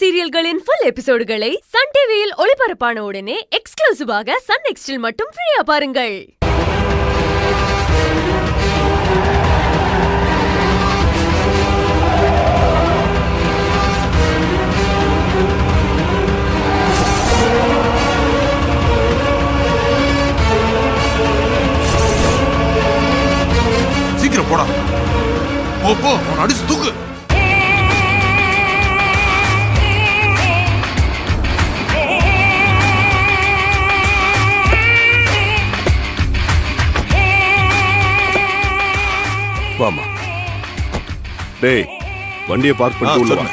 சீரியல்களின் full எபிசோடுகளை Sun டிவியில் ஒளிபரப்பான உடனே எக்ஸ்க்ளூசிவாக சன் நெக்ஸ்டில் மட்டும் ஃப்ரீயா பாருங்கள். சீக்கிரம் போடா. போ அடிச்சு தூக்கு. வாமா. டேய், வண்டியை பார்க் பண்ணிட்டு உள்ள வா.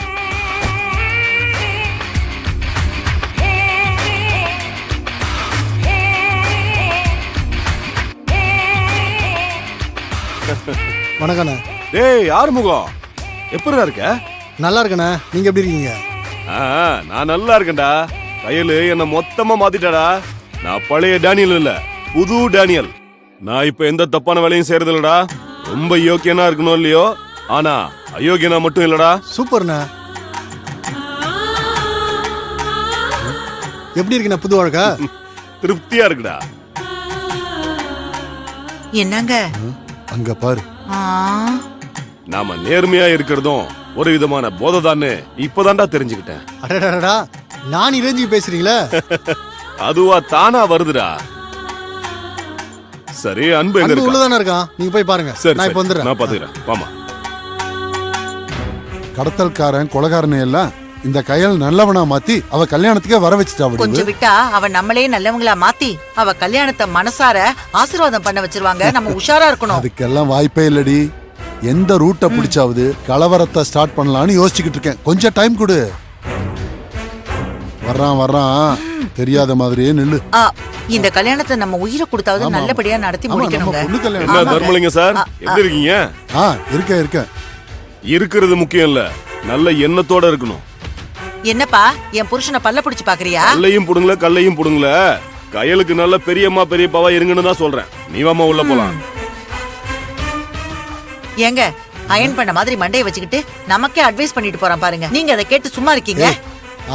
வணக்கண்ணே. டேய், யார் முகம்? எப்படிடா இருக்க? நல்லா இருக்கண்ணே. நீங்க எப்படி இருக்கீங்க? நான் நல்லா இருக்கேன்டா. கையில என்ன மொத்தமா மாத்திட்டாடா. நான் பழைய டேனியல் இல்ல, புது டேனியல். நான் இப்ப எந்த தப்பான வேலையும் செய்யறது இல்லடா. ரொம்ப யோக்கியனா இருக்கணும் இல்லையோ, ஆனா அயோக்கியனா மட்டும் இல்லடா. சூப்பர்ண்ணே. எப்படி இருக்குண்ணே புது வாழ்க்கை? திருப்தியா இருக்குடா. என்னங்க அங்க பாரு. நாம நேர்மையா இருக்கிறதும் ஒரு விதமான போதை தானே இப்பதான்டா தெரிஞ்சுக்கிட்டேன். அடடடா, நான் இறைஞ்சி பேசுறீங்களா? அதுவா தானா வருதுடா. சரி, அன்பு எங்க இருக்கு? உள்ளதானே இருக்கான், நீங்க போய் பாருங்க. நான் இப்ப வந்துடுறேன். நான் பாத்துக்கிறேன். வாமா. கடத்தல்காரன் கொலகாரனை எல்லாம் இந்த கையல் நல்லவனா மாத்தி அவ கல்யாணத்துக்கே வர வச்சுட்டா. கொஞ்சம் விட்டா அவ நம்மளே நல்லவங்களா மாத்தி அவ கல்யாணத்தை மனசார ஆசீர்வாதம் பண்ண வச்சிருவாங்க. நம்ம உஷாரா இருக்கணும். அதுக்கெல்லாம் வாய்ப்பே இல்லடி. எந்த ரூட்டை பிடிச்சாவது கலவரத்தை ஸ்டார்ட் பண்ணலாம்னு யோசிச்சுக்கிட்டு இருக்கேன். கொஞ்சம் டைம் கொடு. வர்றான் தெரியாத மாதிரியே நில்லு. இந்த கல்யாணத்தை நம்ம உயிரை கொடுத்தாவது நல்லபடியா நடத்தி முடிக்கணுங்க. என்ன தர்மலிங்க சார், எப்படி இருக்கீங்க? இருக்கேன். இருக்கிறது முக்கியம் இல்ல, நல்ல எண்ணத்தோட இருக்கணும். என்னப்பா, என் புருஷனை பல்ல பிடிச்சு பாக்குறியா? கல்லையும் புடுங்கல, கல்லையும் புடுங்கல. கையலுக்கு நல்ல பெரியம்மா பெரியப்பாவா இருங்கன்னு தான் சொல்றேன். நீ வாமா உள்ள போலாம். ஏங்க, அயன் பண்ண மாதிரி மண்டையை வச்சுக்கிட்டு நமக்கே அட்வைஸ் பண்ணிட்டு போறான் பாருங்க. நீங்க அதை கேட்டு சும்மா இருக்கீங்க?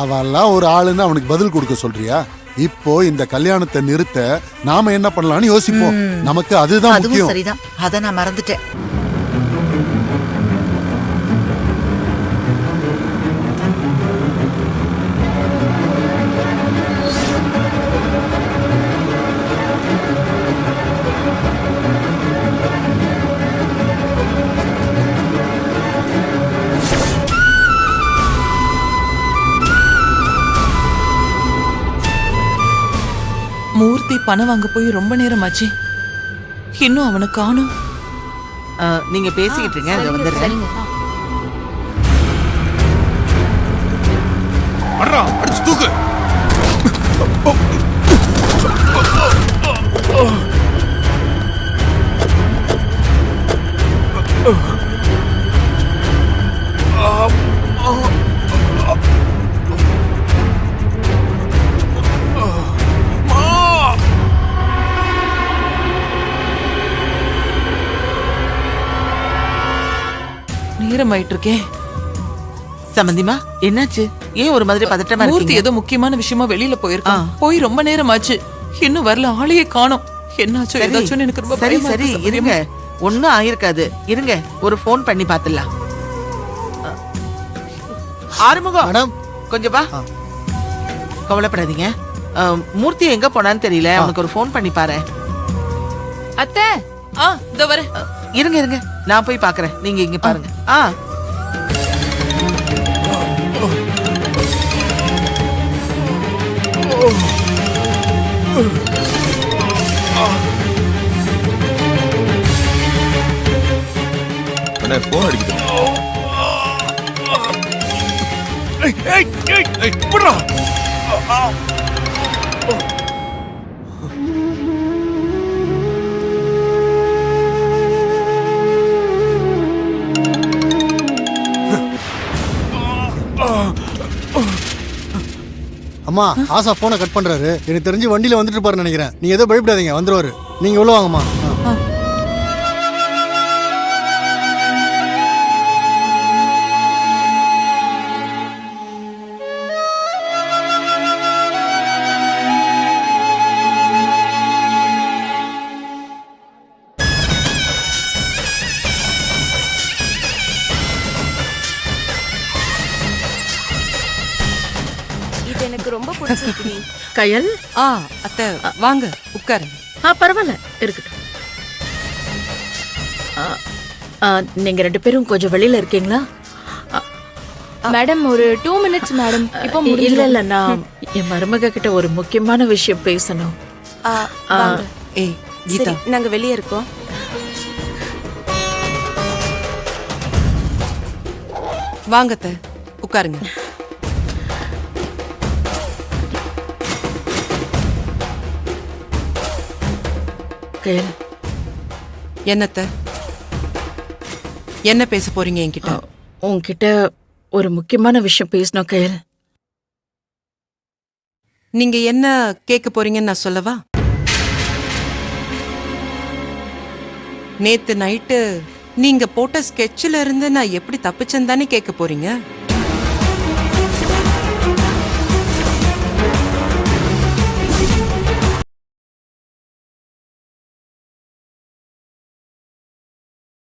அவெல்லாம் ஒரு ஆளுன்னு அவனுக்கு பதில் கொடுக்க சொல்றியா? இப்போ இந்த கல்யாணத்தை நிறுத்த நாம என்ன பண்ணலாம்னு யோசிப்போம். நமக்கு அதுதான் முக்கியம். சரிதான், அத நான் மறந்துட்டேன். மூர்த்தி பணம் வாங்க போய் ரொம்ப நேரம் ஆச்சு, இன்னும் அவனை காணோம். நீங்க பேசிக்கிட்டு இருங்க, அங்க வந்துடுறேன். அடிச்சு தூக்கு. நேரமாயிட்டு இருக்கேன். சம்பந்திமா, என்னாச்சு? ஏன் ஒரு மாதிரி பதட்டமா மூர்த்தி இருக்கீங்க? ஏதோ முக்கியமான விஷயமா வெளியில போயிருக்கான். போய் ரொம்ப நேரம் ஆச்சு, இன்னும் வரல. ஆளையே காணோம். என்னாச்சோ ஏதாச்சும் எனக்கு ரொம்ப பயமா இருக்கு. சரி இருங்க, ஒண்ணும் ஆயிருக்காது. இருங்க, ஒரு போன் பண்ணி பாத்துடலாம். ஆறுமுகம் மேடம், கொஞ்சம் வா. கவலைப்படாதீங்க. மூர்த்தி எங்க போனான்னு தெரியல, அவனுக்கு ஒரு போன் பண்ணி பாரு. அத்தை, இதோ வரேன். இருங்க, நான் போய் பாக்குறேன். நீங்க இங்க பாருங்க. போன் அடிக்குது. அம்மா, ஆசா போனை கட் பண்றாரு. எனக்கு தெரிஞ்சு வண்டியில வந்துட்டு பாருன்னு நினைக்கிறேன். நீங்க எதோ பயப்படாதீங்க, வந்துருவாரு. நீங்க உள்ள வாங்கம்மா. எனக்கு ரொம்ப பிடிச்சிருக்கு. கயல் அத்தை வாங்க உட்காருங்க. பரவாயில்ல இருக்கட்டும். நீங்க 2 பேரும் கொஞ்சம் வெளியில இருக்கீங்களா? மேடம் ஒரு 2 மினிட்ஸ் மேடம். இப்போ இல்ல நான் என் மருமக கிட்ட ஒரு முக்கியமான விஷயம் பேசணும். ஏய் கீதா, நாங்க வெளியே இருக்கோம். வாங்க அத்தை உட்காருங்க. கயல், என்னத்த என்ன பேச போறீங்க என்கிட்ட? உன்கிட்ட ஒரு முக்கியமான விஷயம் பேசணும் கயல். நீங்க என்ன கேட்க போறீங்கன்னு நான் சொல்லவா? நேத்து நைட்டு நீங்க போட்ட ஸ்கெட்ச்ல இருந்து நான் எப்படி தப்பிச்சேன்னு தானே கேட்க போறீங்க?